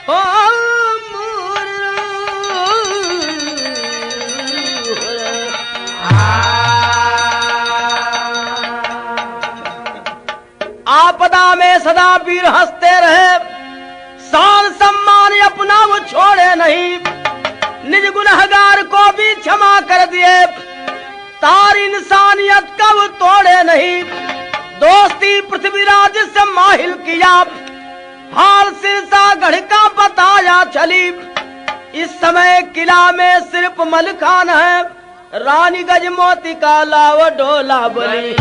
हो आपदा में सदा वीर हंसते रहे, शान सम्मान अपना वो छोड़े नहीं, निज गुनहगार को भी क्षमा कर दिए, तार इंसानियत का वो तोड़े नहीं, दोस्ती पृथ्वीराज से माहिल किया, हाल सिरसागढ़ का बताया चली। इस समय किला में सिर्फ मलखान है, रानी गजमोती का लाव डोला बली।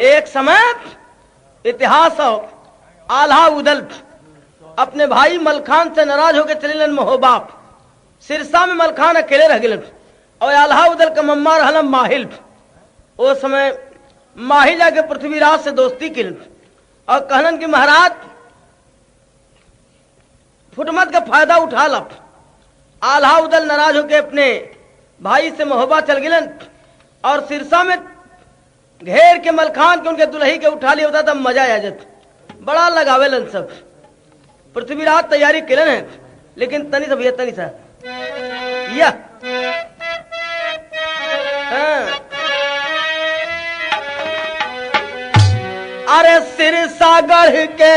एक समय इतिहास आल्हा उदल अपने भाई मलखान से नाराज होकर चलेलन महोबा। सिरसा में मलखान अकेले रह गए और आल्हा उदल का मम्मा रहलम माहिल। उस समय माही जाके पृथ्वीराज से दोस्ती की और कहलन कि महाराज फुटमत का फायदा उठा लब। आल्हा उदल नाराज होकर अपने भाई से महोबा चल गए और सिरसा में घेर के मलखान के उनके दुल्ही के उठा लिया होता, तब मजा आ जाता, बड़ा लगावेलन सब। पृथ्वीराज तैयारी केलन है, लेकिन तनी सब ये तनी सा या अरे सिरसागढ़ के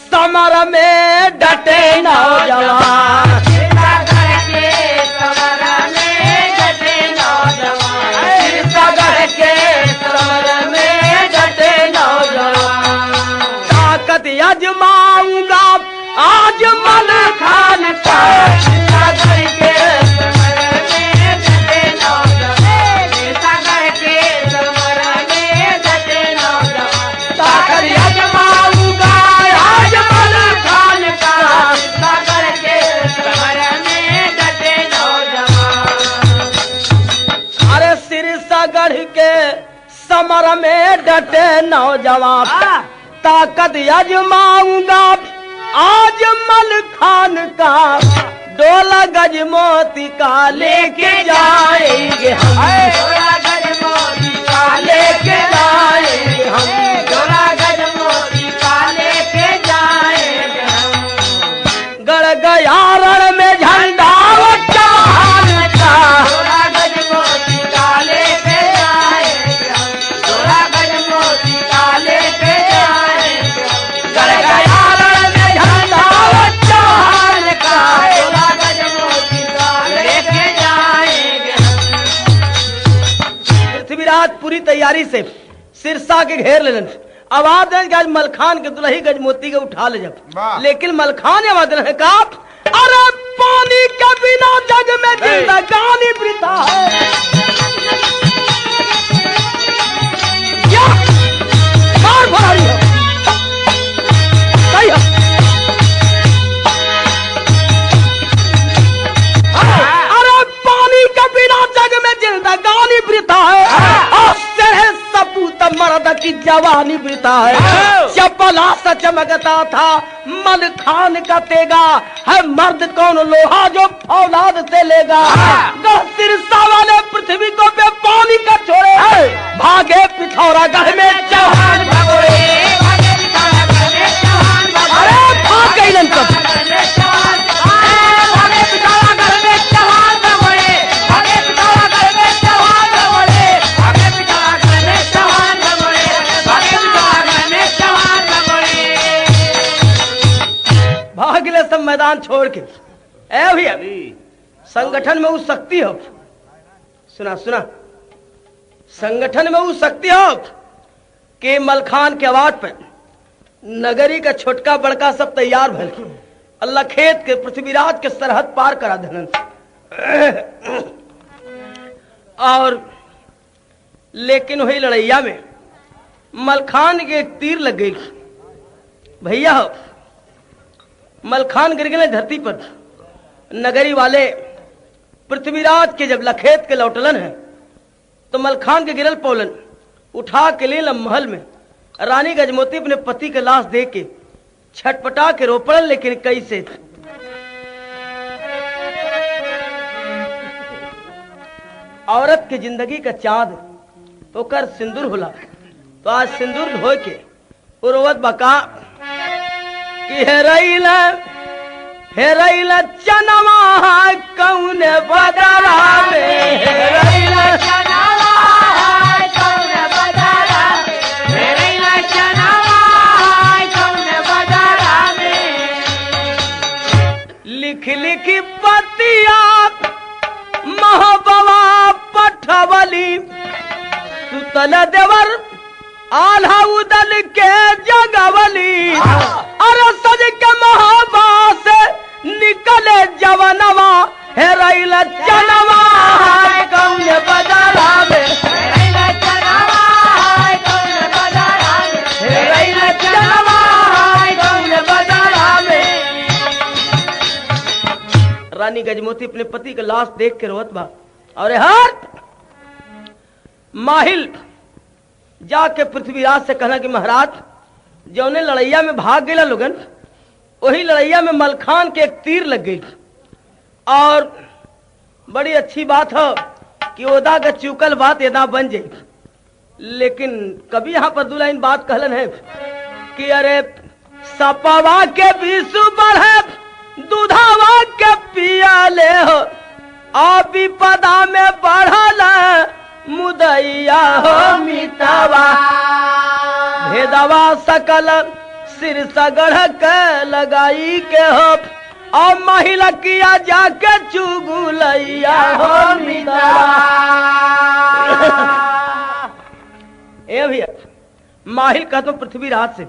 समर में डटे नौजवान, सिरसागढ़ के समर में डटे नौजवान, सिरसागढ़ के समर में डटे नौजवान। ताकत आजमाऊंगा आज मलखान का, सिरसागढ़ के समर में डटे नौजवान, सिरसागढ़ के समर में डटे नौजवान। ताकत आजमाऊंगा आज मलखान का, सिरसागढ़ के समर में डटे नौजवान। अरे सिरसागढ़ के समर में डटे नौजवान, ताकत आजमाऊंगा आज मलखान का, डोला गजमोती का लेके जाएंगे हम, डोला गजमोती का लेके जाएंगे हम, डोला गजमोती का लेके जाएंगे हम। गड़ गया रण में झंडा वो चौहान का, डोला गजमोती का लेके जाएंगे हम, डोला गजमोती का लेके जाएंगे हम। गड़ गया रण में झंडा वो चौहान का, डोला गजमोती का लेके जाएंगे हम। पृथ्वीराज पूरी तैयारी से सिरसा के घेर लेलन। आवाज है कि आज मलखान के दुल्ही गजमोती के उठा ले जब, लेकिन मलखान आवाज है का अरे पानी के बिना जग में जिंदगानी वृथा है। क्या मार भरारी है, सही है। अरे पानी के बिना जग में जिंदगानी वृथा है, सपूत मर्द की जवानी वृथा है। चपला सा चमकता था मलखान का तेगा, है मर्द कौन लोहा जो फौलाद से लेगा। सिरसा वाले पृथ्वी को पे पानी का छोड़े, भागे पिथौरा गढ़ में चौहान भगोड़े, भागे पिथौरा गढ़ में चौहान भगोड़े। अरे भाग गई लन सब, भागे पिथौरा गढ़ में चौहान भगोड़े, भागे पिथौरा गढ़ में चौहान भगोड़े, भागे पिथौरा गढ़ में चौहान भगोड़े, भागे पिथौरा गढ़ में चौहान भगोड़े। भाग ले सब मैदान छोड़ के। ए भैया संगठन में वो शक्ति हो, सुना सुना, संगठन में वो शक्ति हो कि मलखान के आवाज पे नगरी का छोटका बड़का सब तैयार भल, अल्लाह खेत के पृथ्वीराज के सरहद पार करा देन। और लेकिन वही लड़ैया में मलखान के एक तीर लग गई भैया हो। मलखान गिर गए धरती पर। नगरी वाले पृथ्वीराज के जब लखेत के लौटलन है तो मलखान के गिरल पौलन उठा के ले महल में रानी गजमोती अपने पति के लाश दे के छटपटा के रोपड़न, लेकिन कैसे औरत की जिंदगी का चांद होकर सिंदूर होला, तो आज सिंदूर धो के उर्वत बका कि हेरैला चनवा कौन बदरा में हेरैला चनवा कौन बदरा में हेरैला चनवा कौन बदरा में लिख लिख पतिया महबवा पठवली सुतल देवर आल्हा उदल के जगवली अरे सज के महबा से निकले जवनवा हेरैला चनवा कौन बदरा में हेरैला चनवा कौन बदरा में हेरैला चनवा कौन बदरा में। रानी गजमोती अपने पति का लाश देख के रोत बा और हर माहिल जाके पृथ्वीराज से कहना कि महाराज जौने लड़ैया में भाग गया लोगन वही लड़ैया में मलखान के एक तीर लग गई और बड़ी अच्छी बात है कि ओदा का चुकल बात एदा बन जाए। लेकिन कभी यहाँ पर दो लाइन बात कहलन है कि अरे सपवा के विषु बढ़े दूधावा के पिया ले हो आ विपदा में बढ़ल मुदैया हो मितावा भेदवा सकल सिर सगढ़ के लगाई के हो और महिला किया जाके चुगुलैया हो मितावा। ए भैया माहिल कहते पृथ्वीराज से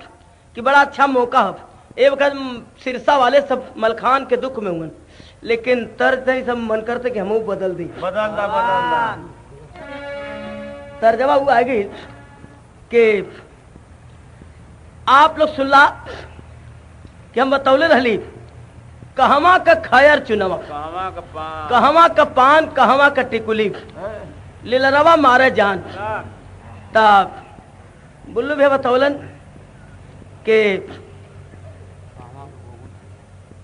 कि बड़ा अच्छा मौका है एक वक्त सिरसा वाले सब मलखान के दुख में हुए लेकिन तर्ज सब मन करते कि हम बदल दी बदल तर्जमा हुआ है कि आप लोग सुनला कि हम बतौले रहली कहवा का खैर चुनवा कहवा का पान कहवा का टिकुली लीलरवा मारे जान तब बुल्लू भी बतौलन के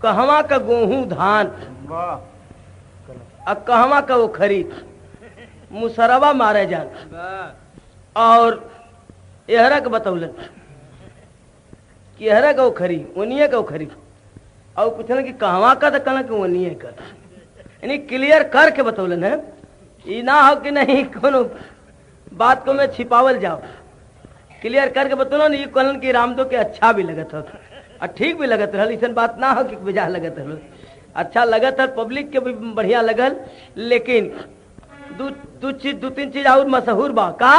कहवा का गेहूं धान और कहवा का वो खरीद मुसरवा मारे जान और एहरा का बतौलन कि एहरा का वो खरी उनिये का वो खरी और पूछलन कि कहवा का तो कहना कि उनिये का यानी क्लियर करके बतौलन है ये ना हो कि नहीं कोनो बात को मैं छिपावल जाओ क्लियर करके बतौलन ये कहलन कि रामदो के अच्छा भी लगत हो और ठीक भी लगत रहा ऐसा बात ना हो कि बेजा लगत रहा अच्छा लगत है पब्लिक के भी बढ़िया लगल लेकिन दू तीन चीज और मशहूर बा का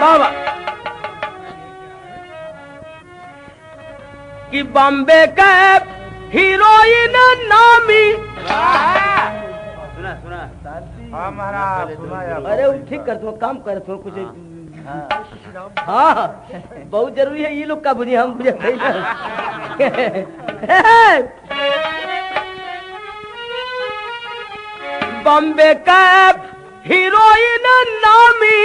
बाबा कि बॉम्बे का हीरोइन नामी सुना हाँ महाराज अरे ठीक कर तुम काम कर तुम कुछ हाँ बहुत जरूरी है ये लोग का बुझे हम बुझे बॉम्बे का हीरोइन नामी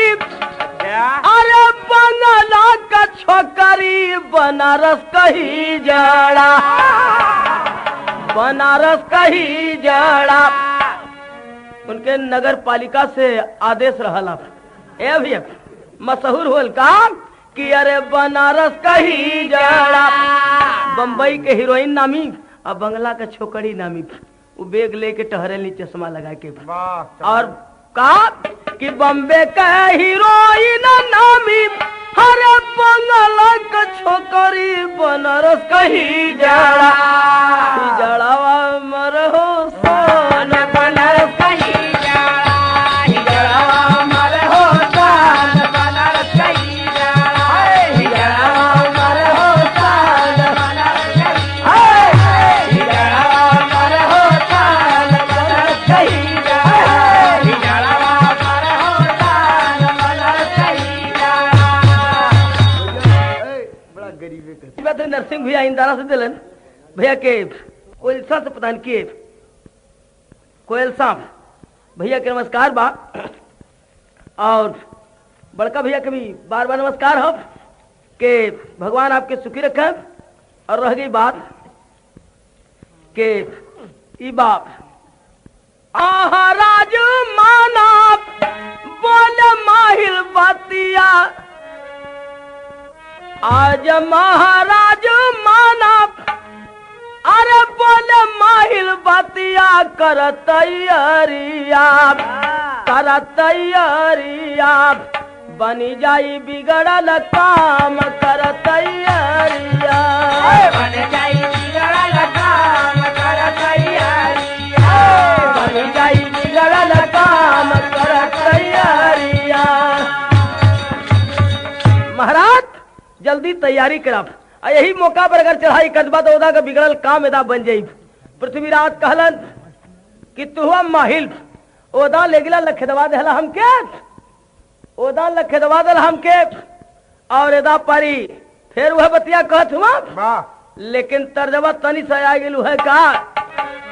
अरे बंगला का छोकरी बनारस कही जड़ा बनारस कही जड़ा उनके नगर पालिका से आदेश रहला ए भैया मशहूर होल का कि अरे बनारस कही जड़ा बम्बई के हीरोइन नामी और बंगला का छोकरी नामी वो बेग लेके टहरेली चश्मा लगा के और का कि बम्बे का हीरोइन नामी हरे बंगला का छोकरी बनारस कही जड़ा जड़ावा मर हो सोन बनारस कही नरसिंह भैया इंदारा से दिलन भैया के कोयलसा से प्रदान किए कोयलसा भैया के नमस्कार बा और बड़का भैया के भी बार बार नमस्कार हो के भगवान आपके सुखी रखे और रह गई बात के ई बाप आहा राज माना बोल माहिल बतिया आज महाराज माना अरे बोले माहिल बतिया कर तैयारिया बनी जाई बिगड़ल काम कर तैयारिया बन जाई बिगड़ल काम कर तैयारिया बनी जाई बिगड़ल काम कर तैयारिया। महाराज जल्दी तैयारी करा, यही मौका पर अगर चढ़ाई कदबा तो ओदा का बिगड़ल काम एदा बन जाई। पृथ्वीराज कहलन कि तू माहिल ओदा ले गिला लखेदवा देहला हमके, ओदा लखेदवा देला हमके और एदा पारी फिर वह बतिया कहत हुआ, लेकिन तर्जबा तनी से आ गेलू है का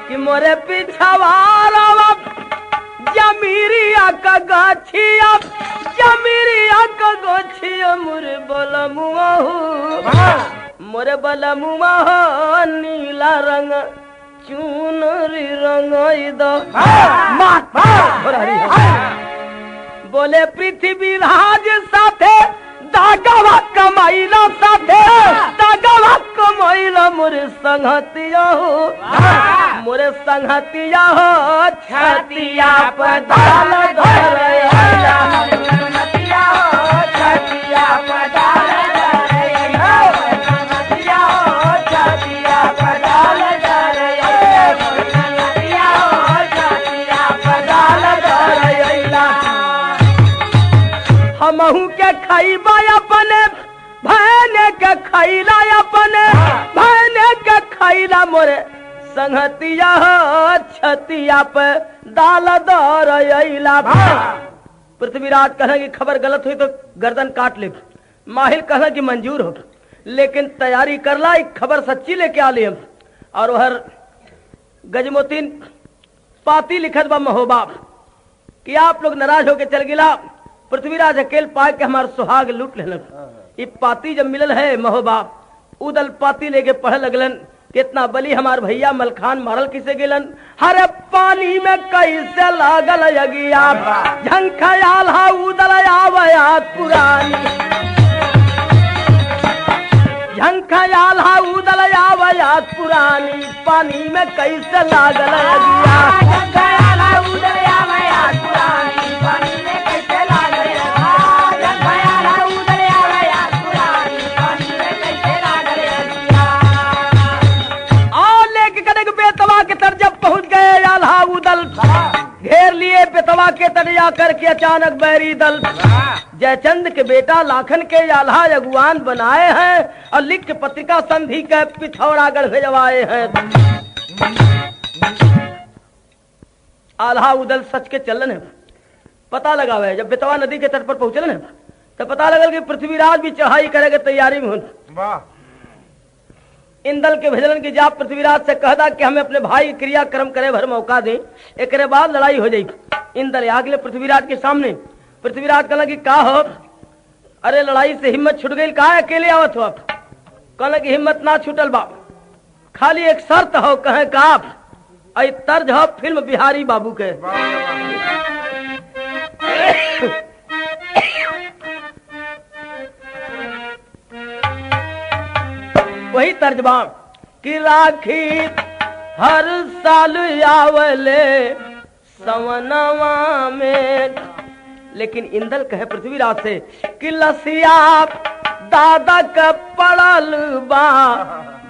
कि मोरे पिछवारा जमीरिया का गाछिया जमीरिया का गाछिया मोरे बलमुआ मोरे बलमुआ नीला रंग चुनरी रंग दो बोले पृथ्वी राज साथे दागवा कमाइला साथे दागवा कमाइला मोरे संगतिया हो मोरे संगतिया हो छतिया पदाल धरैया छतिया हो छतिया पदाल धरैया छतिया हो छतिया पदाल धरैया छतिया हो छतिया पदाल धरैया। हमहू के खाइबा अपने भैने के खैला अपने भैने के खैला मोरे संगतिया हो छतिया पे दाल दरैला। पृथ्वीराज कहना कि खबर गलत हुई तो गर्दन काट ले। माहिल कहना कि मंजूर हो, लेकिन तैयारी कर ला, एक खबर सच्ची लेके आ ले। और हर गजमोतीन पाती लिखत बा महोबा कि आप लोग नाराज होके चल गिला। पृथ्वीराज अकेल पाए के हमार सुहाग लूट लेलन। ये पाती जब मिलल है महोबा उदल पाती लेके पढ़ लगलन कितना बली हमार भैया मलखान मारल किसे गेलन। हरे पानी में कैसे लागल यगिया झंखयाल हा उदल आवयात पुरानी झंखयाल हा उदल आवयात पुरानी पानी में कैसे लागल यगिया झंखयाल हा उदल आवयात पुरानी पानी में कैसे लागल यगिया झंखयाल हा उदल आवयात पुरानी पानी में कैसे लागल यगिया। बेतवा के तर जब पहुंच गए आल्हा उदल घेर लिए बेतवा के तट जाकर के अचानक बैरी दल जयचंद के बेटा लाखन के आल्हा अगुवान बनाए हैं और लिख के पत्रिका संधि के पिथौरागढ़ भेजवाए हैं। आल्हा उदल सच के चलन है पता लगा हुआ है। जब बेतवा नदी के तट पर पहुंचल है तो पता लगल कि पृथ्वीराज भी चढ़ाई करेगा तैयारी में हो। इंदल के भेजलन की जा पृथ्वीराज से कहदा कि हमें अपने भाई क्रियाक्रम करे भर मौका दें, एक बाद लड़ाई हो जाएगी। इंदल आ गए पृथ्वीराज के सामने। पृथ्वीराज कहला कि का हो, अरे लड़ाई से हिम्मत छूट गई, का अकेले आवत हो आप? कहला कि हिम्मत ना छूटल बा, खाली एक शर्त हो कहे का आप तर्ज हो फिल्म बिहारी बाबू के। वही तर्जबा कि राखी हर साल आवले सवनवा में। लेकिन इंदल कहे पृथ्वीराज से कि लसिया दादा का पड़ल बा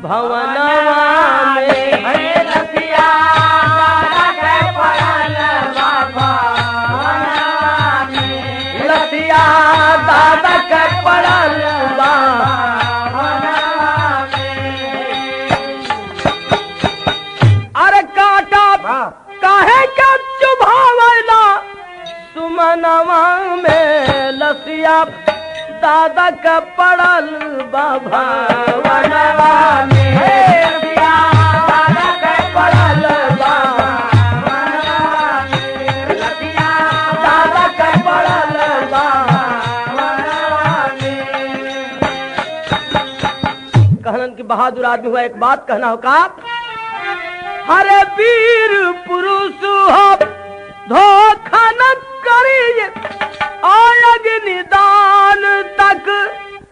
भवनवा में लसिया दादा का पड़ल बा भवनवा में लसिया दादा का पड़ल बा काहे का चुभावला सुमनवा में लसिया दादा का पड़ल बाबा वनवा में लसिया दादा का पड़ल बाबा लसिया दादा का पड़ल बाबा कहलन की बहादुर आदमी हुआ। एक बात कहना हो का हरे वीर पुरुष हो धोखा न करिए अग्निदान तक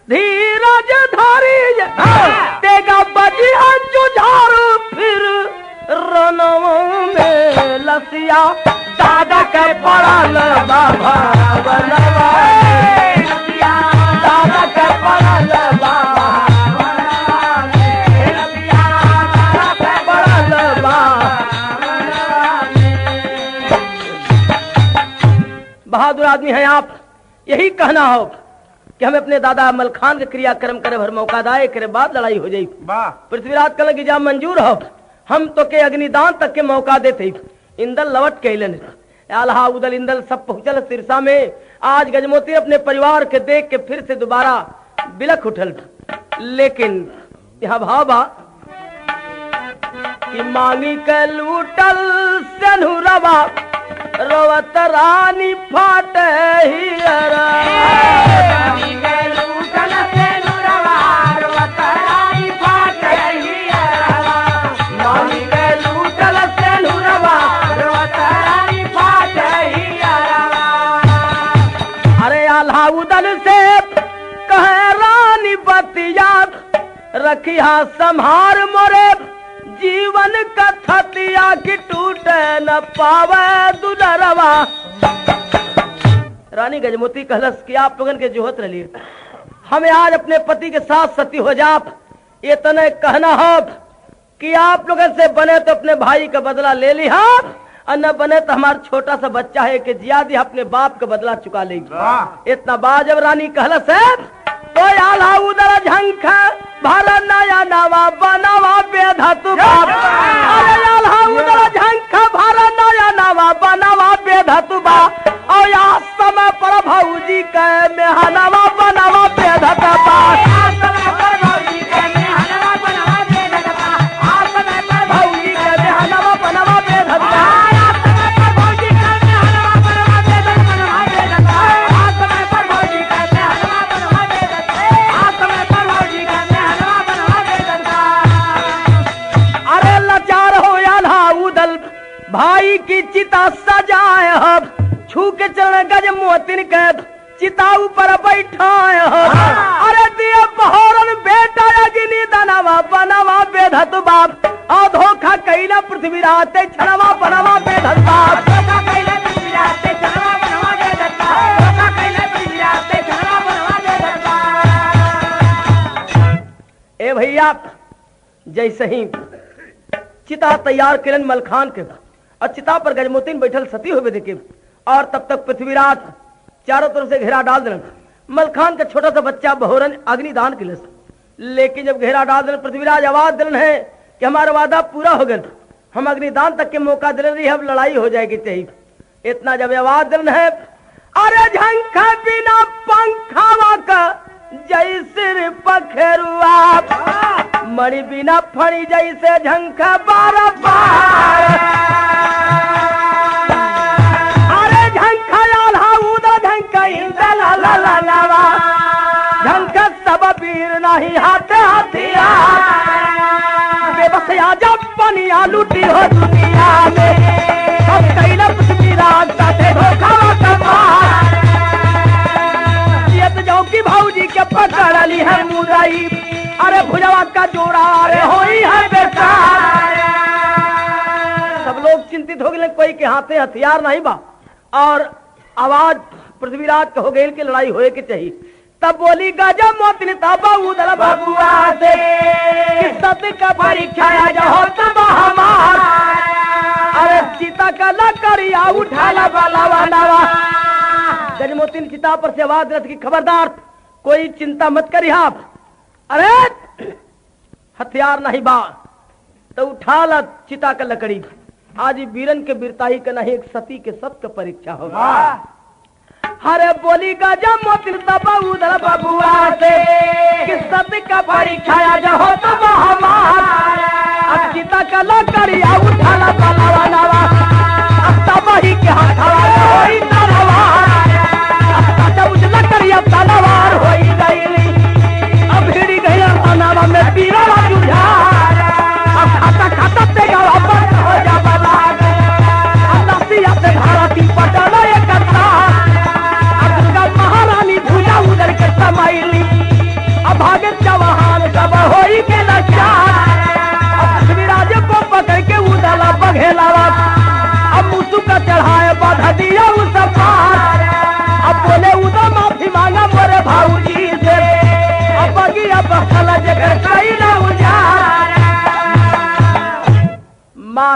धीरज नसिया दादा के पड़ल बाबा बनवा दादा के पड़ल बाबा पड़ल बहादुर आदमी हैं आप। यही कहना हो कि हमें अपने दादा मलखान के क्रियाक्रम करे भर मौका दाए करे बाद लड़ाई हो जाई। पृथ्वीराज कल की जा मंजूर हो हम तो के अग्निदान तक के मौका देते। इंदल लवट के अलन आल्हा उदल इंदल सब पहुंचल सिरसा में। आज गजमोती अपने परिवार के देख के फिर से दोबारा बिलख उठल। लेकिन यहाँ भाबा कि मांगी के लूटल सनुरवा रोवत रानी फाटे हियरा मांगी के लूटल सनुरवा रोवत रानी फाटे हियरा मांगी के लूटल सनुरवा रोवत रानी फाटे हियरा। अरे आल्हा उदल से कहे रानी बतिया रखिया संहार मोरे जीवन का थतिया की टूटे न पावे दुलरवा। रानी गजमोती कहलस कि आप लोगन के जोहत रही हमें आज अपने पति के साथ सती हो जाप। ये तने कहना हो कि आप लोगन से बने तो अपने भाई का बदला ले लिया और न बने तो हमारा छोटा सा बच्चा है कि जियादी अपने बाप का बदला चुका लेगी। इतना बात जब रानी कहलस है तो आल्हा उदल झंख भर नया नवा बनावा बेधतु बाप। अरे आल्हा उदल झंख भर नया नवा बनावा बेधतु बाप और या समय पर भौजी के मेहनवा बनावा बेधत बाप। भौजी के मेहनवा बनावा बेधत बाप भौजी के मेहनवा बनावा बेधत बाप। भाई की चिता सजाए हम छू के चरण गज मोतिन के चिता ऊपर बैठाए हम। अरे दिए बहोरन बेटा अग्नि दनवा बनवा बेधत बाप और धोखा कैला पृथ्वीराज छड़वा बनवा बेधत बाप। धोखा कैला पृथ्वीराज छड़वा बनवा बेधत बाप धोखा कैला पृथ्वीराज छड़वा बनवा बेधत बाप। ए भैया जैसे ही चिता तैयार किरण मलखान के और चिता पर गजमोतीन बैठल सती हुए देखे और तब तक पृथ्वीराज चारों तरफ से घेरा डाल देन। मलखान का छोटा सा बच्चा बहोरन अग्निदान के लिए। लेकिन जब घेरा डाल देन पृथ्वीराज आवाज दिलन है कि हमारा वादा पूरा हो गया हम अग्निदान तक के मौका दिल रही अब लड़ाई हो जाएगी चाहिए। इतना जब आवाज दिलन है अरे झंखा बिना पंखावा का जैसे पखेरुआ मणि बिना फणी जैसे झंखा बार बार। अरे झंखा आल्हा उदल झंखा इंदल ललवा झंखा सब वीर नहीं हाथे हथियार बेबस आजा पनिया लूटी हो दुनिया में सब कैला पृथ्वीराज साथे धोखा कमार। की भौजी के पकड़ ली है मुराई अरे भुजवा का जोड़ा अरे होई है बेकार। सब लोग चिंतित हो गए कोई के हाथे हथियार नहीं बा और आवाज पृथ्वीराज का हो गई कि लड़ाई होए के चाहिए। तब बोली गजब मोतिन तब उदल बबुआ से किस्मत का परीक्षा हो तब हमार। अरे सीता का लकड़िया उठाला बलवा नवा गजमोती ने चिता पर से आवाज रथ की खबरदार कोई चिंता मत करिए आप। अरे हथियार नहीं बा तो उठा ला चिता का लकड़ी। आज वीरन के वीरताई का नहीं एक सती के सत्य परीक्षा होगा। हरे बोली गजब मोतिन तब उदल बबुआ से कि सती का परीक्षा जो हो तब हमार। अब चिता का लकड़िया उठा ला बलवा नवा तब ही के हथवा होई तलवार लकड़िया तलवार होई गईली अब भिड़ी गई तनावा में पीरा जुझार। अब खाता खाता ते गवा पर हो जा बला अल्लाह सिया से भारती पटल एक तार। अब दुर्गा महारानी भुजा उधर के समाइली अब भागे जवान सब होई के लाचार। अब पृथ्वीराज को पकड़ के उदला बघेलावा अब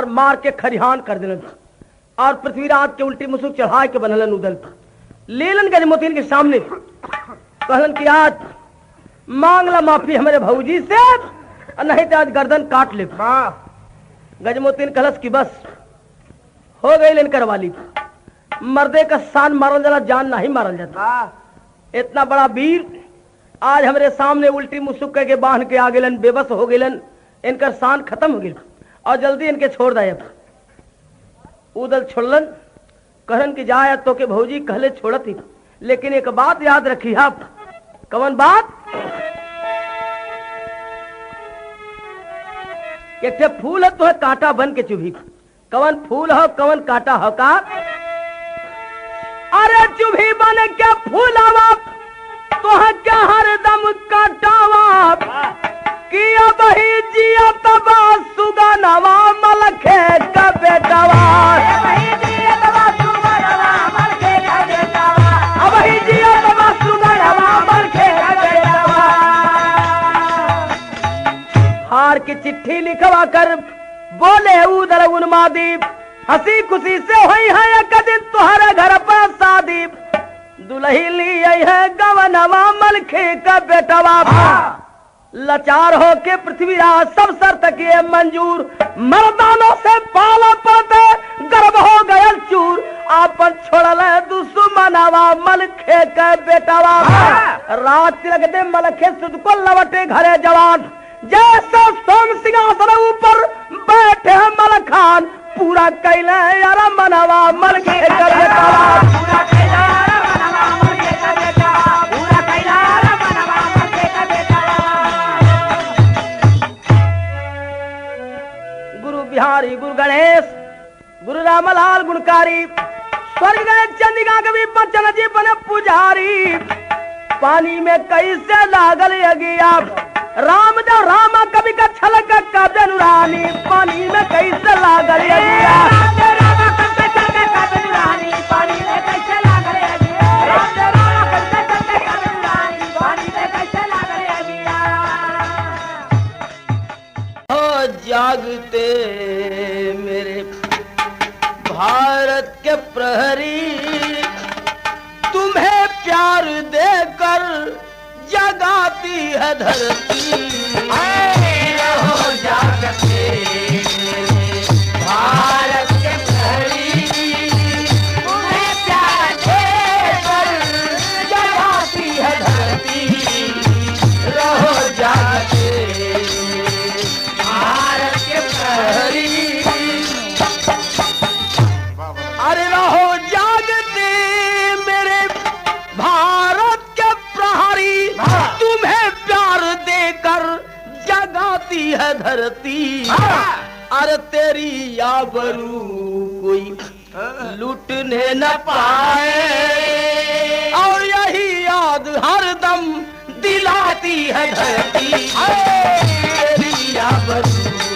मार मार के खरिहान कर दिलन और पृथ्वीराज के उल्टी मुसुक चढ़ा के बनलन उदल लीलन गजमोतीन के सामने कहलन कि आज मांगला माफी हमारे भौजी से नहीं तो आज गर्दन काट ले। गजमोतीन कहलस कि बस हो गई इनकर वाली मर्दे का शान मारल जाला जान नहीं मारल जाता। इतना बड़ा वीर आज हमारे सामने उल्टी मुसुक के बांध के आ गेलन बेबस हो गेलन इनकर शान खत्म हो गई और जल्दी इनके छोड़ दे। उदल छोड़लन कहन कि जाए तो के भौजी कहले छोड़त ही लेकिन एक बात याद रखी आप कवन बात एक ठे फूल है तो है कांटा बन के चुभी कवन फूल हो कवन कांटा हो का अरे चुभी बन के फूलावा तो है क्या हरदम काटावा किया बही जिया तबा सुगनवा मलखे का बेटवा हार की चिट्ठी लिखवा कर बोले उदल उन्मादी हंसी खुशी से हुई है एक दिन तुम्हारे घर पर शादी दुल्ही ली है गवनवा मलखे का बेटवा लाचार हो के पृथ्वीराज सब शर्त किए मंजूर मर्दानों से पाला पाते गर्भ हो गया चूर आपन छोड़ल दुश्मनवा मलखे के बेटवा रात तिलक दे मलखे सुध को लवटे घरे जवान जैसे सोम सिंहासन ऊपर बैठे मलखान पूरा कैले यार मनवा मलखे के बेटवा बिहारी गुरु गणेश गुरु रामलाल गुणकारी स्वर्ग गए चंदिका कवि बच्चन जी बने पुजारी पानी में कैसे लागल अगिया राम जो रामा कवि का छलक का बेनुरानी पानी में कैसे लागल अगिया जागते मेरे भारत के प्रहरी तुम्हें प्यार देकर जगाती है धरती हो जागते भारत के प्रहरी तुम्हें प्यार देकर जगाती है धरती रहो जागते अरे रहो जागते मेरे भारत के प्रहरी तुम्हें प्यार देकर जगाती है धरती अरे तेरी आबरू कोई लूटने न पाए और यही याद हरदम दिलाती है धरती तेरी आबरू